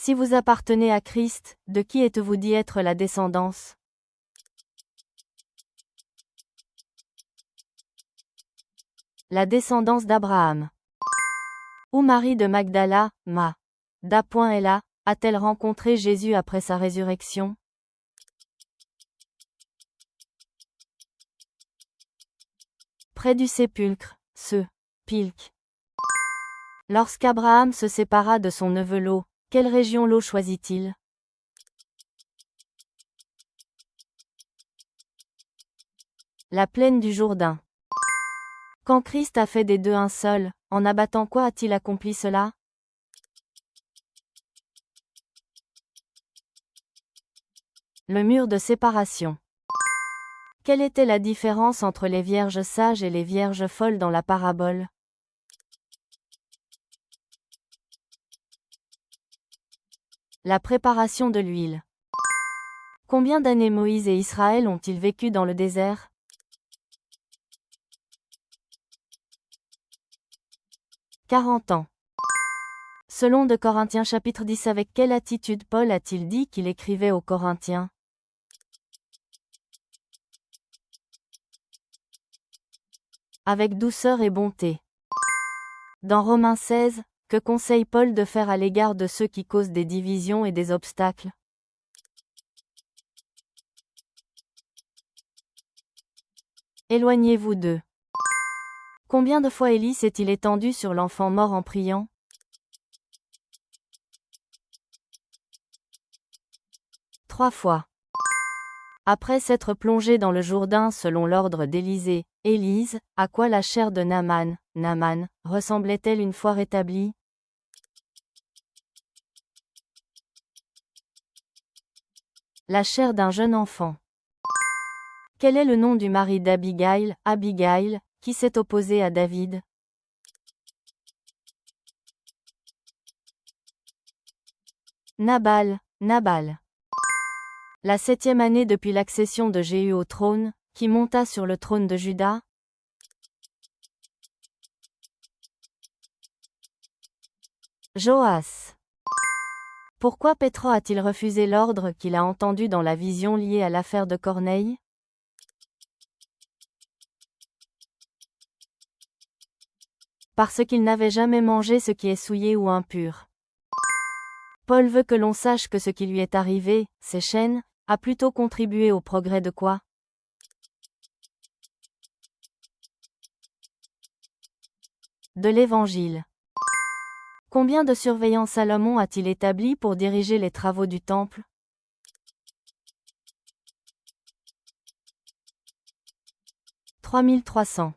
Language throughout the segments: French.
Si vous appartenez à Christ, de qui êtes-vous dit être la descendance? La descendance d'Abraham. Où Marie de Magdala, Ma. A-t-elle rencontré Jésus après sa résurrection? Près du sépulcre, Pilc. Lorsqu'Abraham se sépara de son neveu Lot, quelle région Lot choisit-il? La plaine du Jourdain. Quand Christ a fait des deux un seul, en abattant quoi a-t-il accompli cela? Le mur de séparation. Quelle était la différence entre les vierges sages et les vierges folles dans la parabole? La préparation de l'huile. Combien d'années Moïse et Israël ont-ils vécu dans le désert? 40 ans. Selon 2 Corinthiens chapitre 10, avec quelle attitude Paul a-t-il dit qu'il écrivait aux Corinthiens? Avec douceur et bonté. Dans Romains 16, que conseille Paul de faire à l'égard de ceux qui causent des divisions et des obstacles? Éloignez-vous d'eux. Combien de fois Élie s'est-il étendu sur l'enfant mort en priant? 3 fois. Après s'être plongé dans le Jourdain selon l'ordre d'Élisée, Élise, à quoi la chair de Naaman, ressemblait-elle une fois rétablie? La chair d'un jeune enfant. Quel est le nom du mari d'Abigail, qui s'est opposé à David? Nabal. La 7e année depuis l'accession de Jéhu au trône, qui monta sur le trône de Juda? Joas. Pourquoi Pétro a-t-il refusé l'ordre qu'il a entendu dans la vision liée à l'affaire de Corneille? Parce qu'il n'avait jamais mangé ce qui est souillé ou impur. Paul veut que l'on sache que ce qui lui est arrivé, ces chaînes, a plutôt contribué au progrès de quoi? De l'Évangile. Combien de surveillants Salomon a-t-il établi pour diriger les travaux du temple? 3300.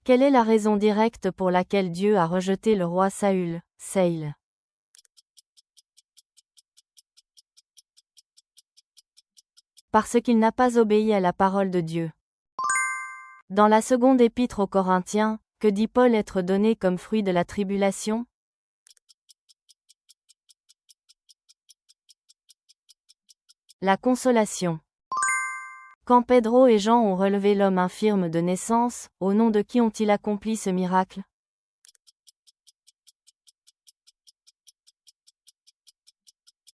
Quelle est la raison directe pour laquelle Dieu a rejeté le roi Saül, Seil? Parce qu'il n'a pas obéi à la parole de Dieu. Dans la seconde épître aux Corinthiens, que dit Paul être donné comme fruit de la tribulation? La consolation. Quand Pedro et Jean ont relevé l'homme infirme de naissance, au nom de qui ont-ils accompli ce miracle?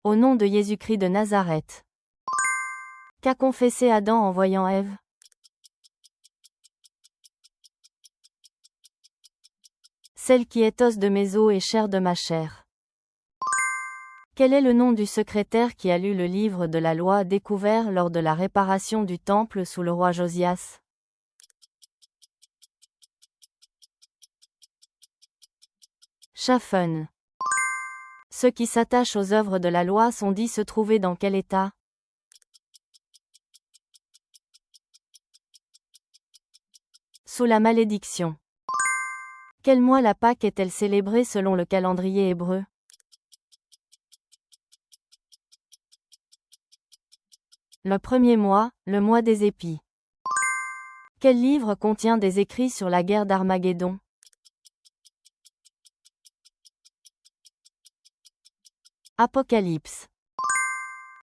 Au nom de Jésus-Christ de Nazareth. Qu'a confessé Adam en voyant Ève? Celle qui est os de mes os et chair de ma chair. Quel est le nom du secrétaire qui a lu le livre de la loi découvert lors de la réparation du temple sous le roi Josias? Shaphan. Ceux qui s'attachent aux œuvres de la loi sont dits se trouver dans quel état? Sous la malédiction. Quel mois la Pâque est-elle célébrée selon le calendrier hébreu? Le premier mois, le mois des épis. Quel livre contient des écrits sur la guerre d'Armageddon? Apocalypse.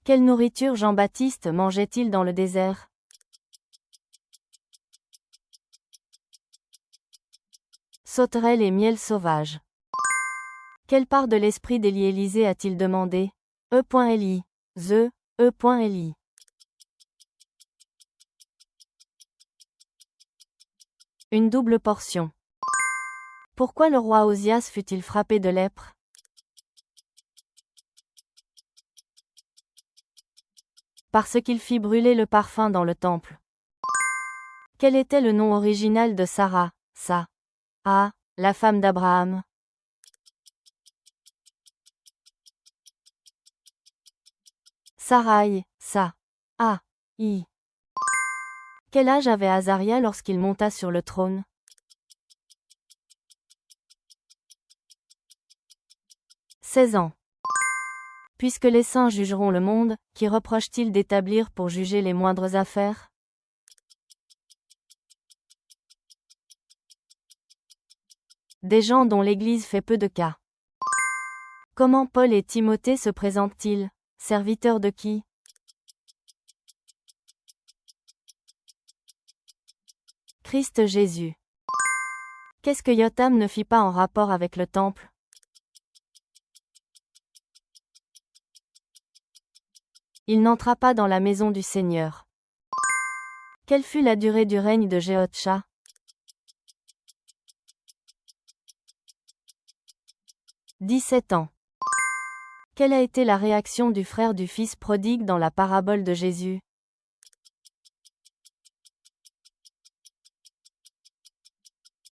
Quelle nourriture Jean-Baptiste mangeait-il dans le désert? Sauterelles et miel sauvage. Quelle part de l'esprit d'Élie-Élisée a-t-il demandé? E.Élie. E.Élie. Une double portion. Pourquoi le roi Osias fut-il frappé de lèpre? Parce qu'il fit brûler le parfum dans le temple. Quel était le nom original de Sarah, la femme d'Abraham? Saraï, I. Quel âge avait Azaria lorsqu'il monta sur le trône? 16 ans. Puisque les saints jugeront le monde, qui reproche-t-il d'établir pour juger les moindres affaires? Des gens dont l'Église fait peu de cas. Comment Paul et Timothée se présentent-ils? Serviteurs de qui? Christ Jésus. Qu'est-ce que Yotam ne fit pas en rapport avec le temple? Il n'entra pas dans la maison du Seigneur. Quelle fut la durée du règne de Jehoshaphat? 17 ans. Quelle a été la réaction du frère du fils prodigue dans la parabole de Jésus?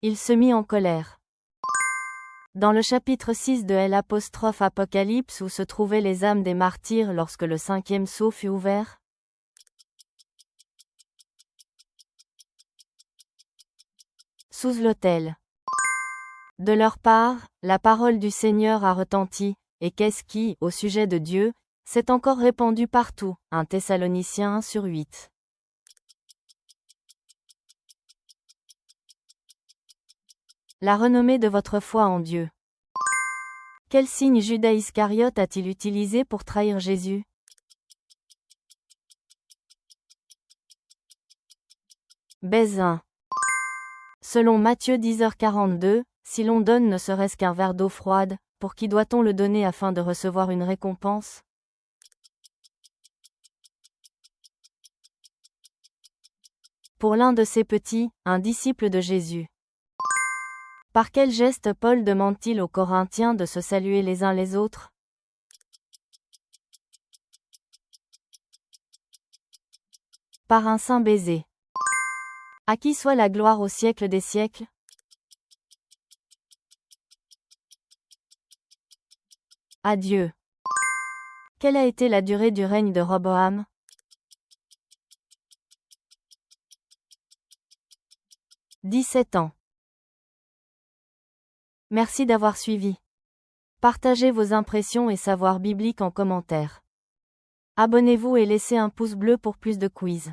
Il se mit en colère. Dans le chapitre 6 de l'Apocalypse où se trouvaient les âmes des martyrs lorsque le 5e sceau fut ouvert? Sous l'autel. De leur part, la parole du Seigneur a retenti, et qu'est-ce qui, au sujet de Dieu, s'est encore répandu partout, 1 Thessaloniciens 1/8. La renommée de votre foi en Dieu. Quel signe Judas Iscariote a-t-il utilisé pour trahir Jésus? Baise 1. Selon Matthieu 10h42, si l'on donne ne serait-ce qu'un verre d'eau froide, pour qui doit-on le donner afin de recevoir une récompense? Pour l'un de ses petits, un disciple de Jésus. Par quel geste Paul demande-t-il aux Corinthiens de se saluer les uns les autres? Par un saint baiser. À qui soit la gloire au siècle des siècles? À Dieu. Quelle a été la durée du règne de Roboam? 17 ans. Merci d'avoir suivi. Partagez vos impressions et savoirs bibliques en commentaire. Abonnez-vous et laissez un pouce bleu pour plus de quiz.